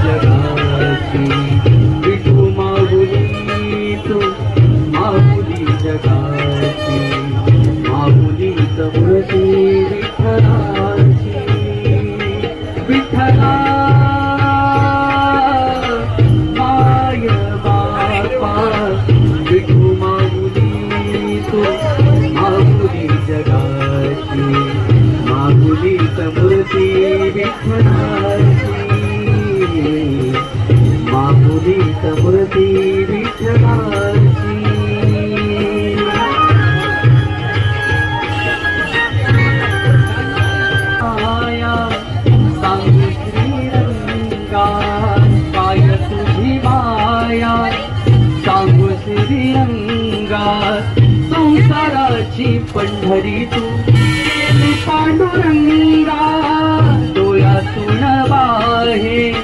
जगाची विठू माऊली तू माऊली जगाची माऊली तमती विठ्ठलाची विठ्ठला माय बापा विठू माऊली तू माऊली जगाची माऊली तमती विठ्ठलाची माऊली तमती विठ्ठलाची आया सांगू श्रीरंगा काय तुझी माया सांगू श्रीरंगा संसाराची पंढरी तू पांडुरंगा डोळ्यातून वाहे